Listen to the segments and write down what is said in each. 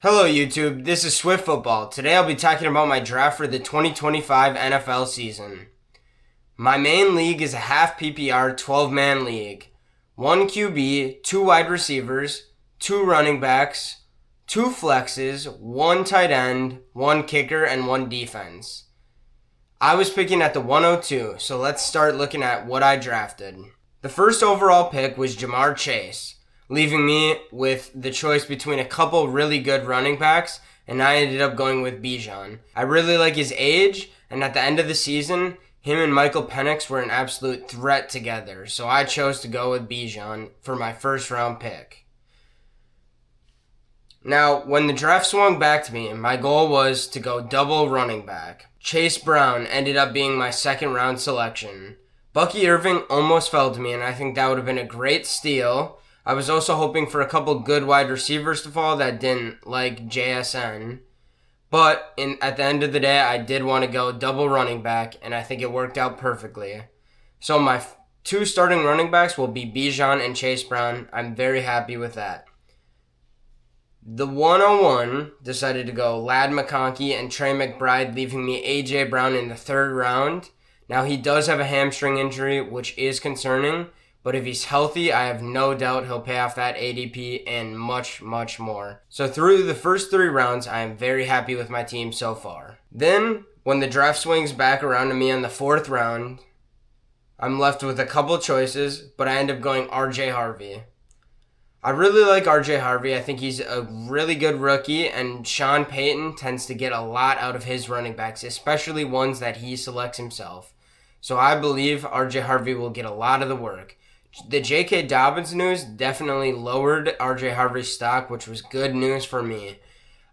Hello YouTube, this is Swift Football. Today I'll be talking about my draft for the 2025 NFL season. My main league is a half PPR 12-man league. 1 QB, 2 wide receivers, 2 running backs, 2 flexes, 1 tight end, 1 kicker, and 1 defense. I was picking at the 102, so let's start looking at what I drafted. The first overall pick was Jamar Chase, leaving me with the choice between a couple really good running backs, and I ended up going with Bijan. I really like his age, and at the end of the season, him and Michael Penix were an absolute threat together, so I chose to go with Bijan for my first round pick. Now, when the draft swung back to me, my goal was to go double running back. Chase Brown ended up being my second round selection. Bucky Irving almost fell to me, and I think that would have been a great steal. I was also hoping for a couple good wide receivers to fall that didn't, like JSN. But at the end of the day, I did want to go double running back, and I think it worked out perfectly. So my 2 starting running backs will be Bijan and Chase Brown. I'm very happy with that. The 101 decided to go Ladd McConkey and Trey McBride, leaving me A.J. Brown in the 3rd round. Now, he does have a hamstring injury, which is concerning, but if he's healthy, I have no doubt he'll pay off that ADP and much, much more. So through the first 3 rounds, I am very happy with my team so far. Then, when the draft swings back around to me on the 4th round, I'm left with a couple choices, but I end up going R.J. Harvey. I really like R.J. Harvey. I think he's a really good rookie, and Sean Payton tends to get a lot out of his running backs, especially ones that he selects himself. So I believe R.J. Harvey will get a lot of the work. The J.K. Dobbins news definitely lowered R.J. Harvey's stock, which was good news for me.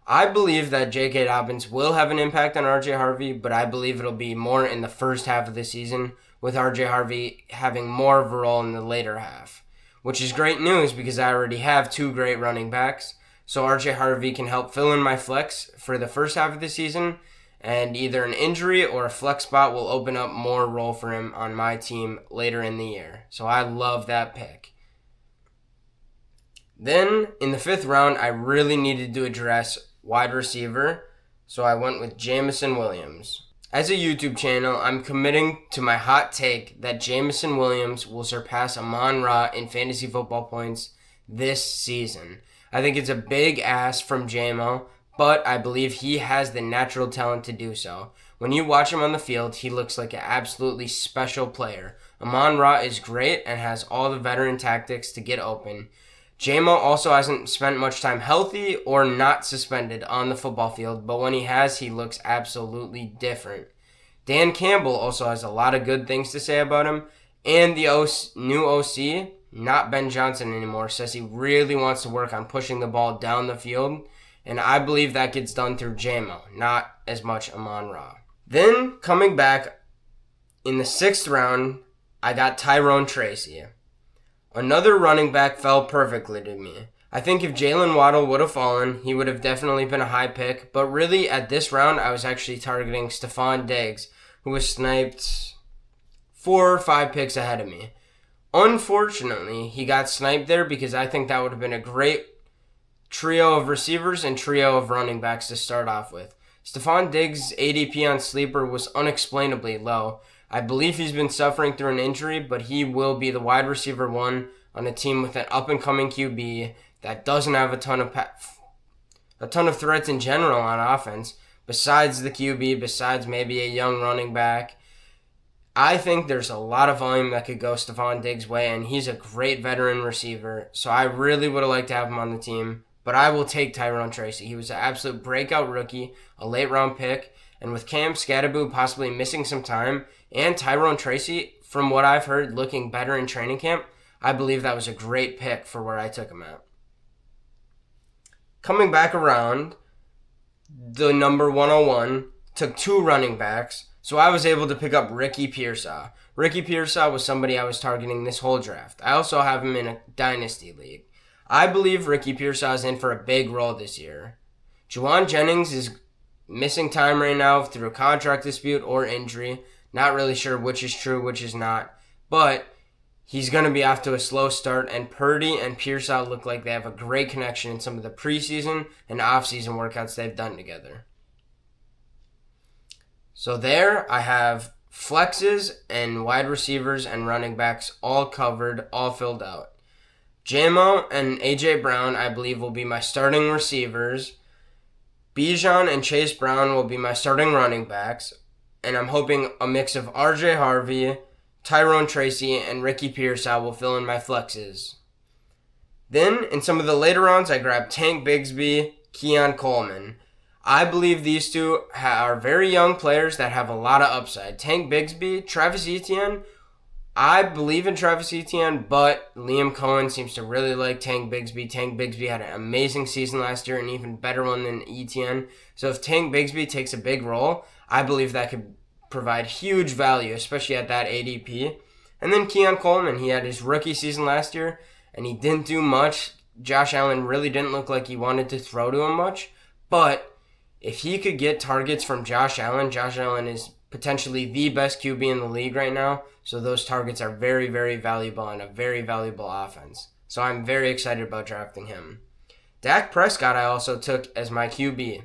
I believe that J.K. Dobbins will have an impact on R.J. Harvey, but I believe it'll be more in the first half of the season, with R.J. Harvey having more of a role in the later half. Which is great news because I already have 2 great running backs. So R.J. Harvey can help fill in my flex for the first half of the season, and either an injury or a flex spot will open up more role for him on my team later in the year. So I love that pick. Then, in the 5th round, I really needed to address wide receiver, so I went with Jameson Williams. As a YouTube channel, I'm committing to my hot take that Jameson Williams will surpass Amon-Ra in fantasy football points this season. I think it's a big ask from JMO, but I believe he has the natural talent to do so. When you watch him on the field, he looks like an absolutely special player. Amon-Ra is great and has all the veteran tactics to get open. JMO also hasn't spent much time healthy or not suspended on the football field, but when he has, he looks absolutely different. Dan Campbell also has a lot of good things to say about him, and the new OC, not Ben Johnson anymore, says he really wants to work on pushing the ball down the field, and I believe that gets done through JMO, not as much Amon-Ra. Then, coming back in the 6th round, I got Tyrone Tracy. Another running back fell perfectly to me. I think if Jalen Waddle would have fallen, he would have definitely been a high pick, but really at this round, I was actually targeting Stephon Diggs, who was sniped 4 or 5 picks ahead of me. Unfortunately, he got sniped there because I think that would have been a great trio of receivers and trio of running backs to start off with. Stephon Diggs' ADP on Sleeper was unexplainably low. I believe he's been suffering through an injury, but he will be the wide receiver 1 on a team with an up-and-coming QB that doesn't have a ton of threats in general on offense, besides the QB, besides maybe a young running back. I think there's a lot of volume that could go Stephon Diggs' way, and he's a great veteran receiver, so I really would have liked to have him on the team, but I will take Tyrone Tracy. He was an absolute breakout rookie, a late-round pick, and with Cam Scatterboo possibly missing some time, and Tyrone Tracy, from what I've heard, looking better in training camp, I believe that was a great pick for where I took him at. Coming back around, the number 101 took 2 running backs, so I was able to pick up Ricky Pearsall. Ricky Pearsall was somebody I was targeting this whole draft. I also have him in a dynasty league. I believe Ricky Pearsall is in for a big role this year. Juwan Jennings is missing time right now through a contract dispute or injury. Not really sure which is true, which is not. But he's going to be off to a slow start, and Purdy and Pearsall look like they have a great connection in some of the preseason and offseason workouts they've done together. So there I have flexes and wide receivers and running backs all covered, all filled out. JMO and AJ Brown, I believe, will be my starting receivers. Bijan and Chase Brown will be my starting running backs. And I'm hoping a mix of RJ Harvey, Tyrone Tracy, and Ricky Pearsall will fill in my flexes. Then, in some of the later rounds, I grabbed Tank Bigsby, Keon Coleman. I believe these two are very young players that have a lot of upside. Tank Bigsby, Travis Etienne. I believe in Travis Etienne, but Liam Cohen seems to really like Tank Bigsby. Tank Bigsby had an amazing season last year, an even better one than Etienne. So if Tank Bigsby takes a big role, I believe that could provide huge value, especially at that ADP. And then Keon Coleman, he had his rookie season last year, and he didn't do much. Josh Allen really didn't look like he wanted to throw to him much, but if he could get targets from Josh Allen is potentially the best QB in the league right now. So those targets are very, very valuable and a very valuable offense. So I'm very excited about drafting him. Dak Prescott I also took as my QB.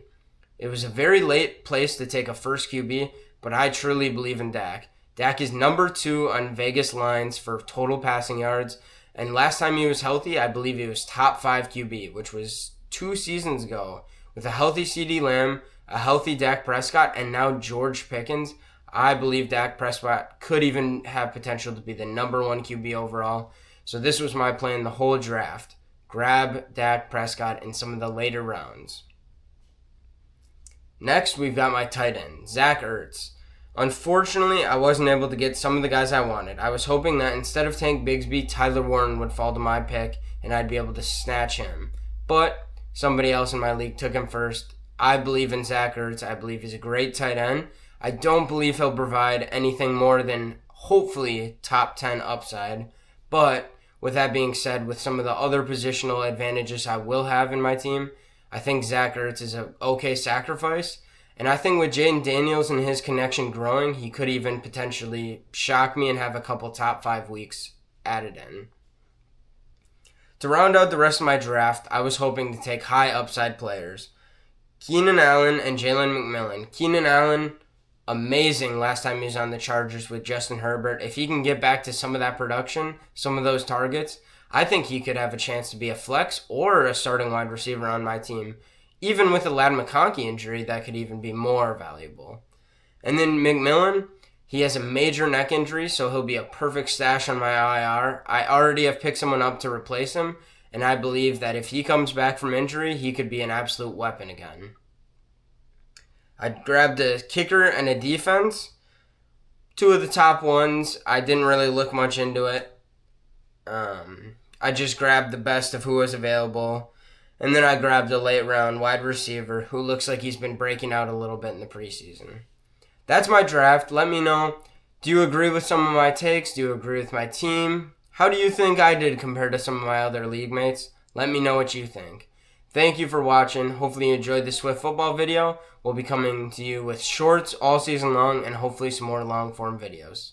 It was a very late place to take a first QB, but I truly believe in Dak. Dak is number 2 on Vegas lines for total passing yards. And last time he was healthy, I believe he was top 5 QB, which was 2 seasons ago. With a healthy CeeDee Lamb, a healthy Dak Prescott, and now George Pickens, I believe Dak Prescott could even have potential to be the number 1 QB overall. So this was my plan the whole draft. Grab Dak Prescott in some of the later rounds. Next, we've got my tight end, Zach Ertz. Unfortunately, I wasn't able to get some of the guys I wanted. I was hoping that instead of Tank Bigsby, Tyler Warren would fall to my pick, and I'd be able to snatch him. But somebody else in my league took him first. I believe in Zach Ertz. I believe he's a great tight end. I don't believe he'll provide anything more than hopefully top 10 upside. But with that being said, with some of the other positional advantages I will have in my team, I think Zach Ertz is an okay sacrifice. And I think with Jaden Daniels and his connection growing, he could even potentially shock me and have a couple top 5 weeks added in. To round out the rest of my draft, I was hoping to take high upside players. Keenan Allen and Jalen McMillan. Keenan Allen, amazing last time he was on the Chargers with Justin Herbert. If he can get back to some of that production, some of those targets, I think he could have a chance to be a flex or a starting wide receiver on my team. Even with a Ladd McConkey injury, that could even be more valuable. And then McMillan, he has a major neck injury, so he'll be a perfect stash on my IR. I already have picked someone up to replace him, and I believe that if he comes back from injury, he could be an absolute weapon again. I grabbed a kicker and a defense. 2 of the top ones, I didn't really look much into it. I just grabbed the best of who was available. And then I grabbed a late round wide receiver who looks like he's been breaking out a little bit in the preseason. That's my draft. Let me know. Do you agree with some of my takes? Do you agree with my team? How do you think I did compared to some of my other league mates? Let me know what you think. Thank you for watching. Hopefully you enjoyed the Swift football video. We'll be coming to you with shorts all season long and hopefully some more long form videos.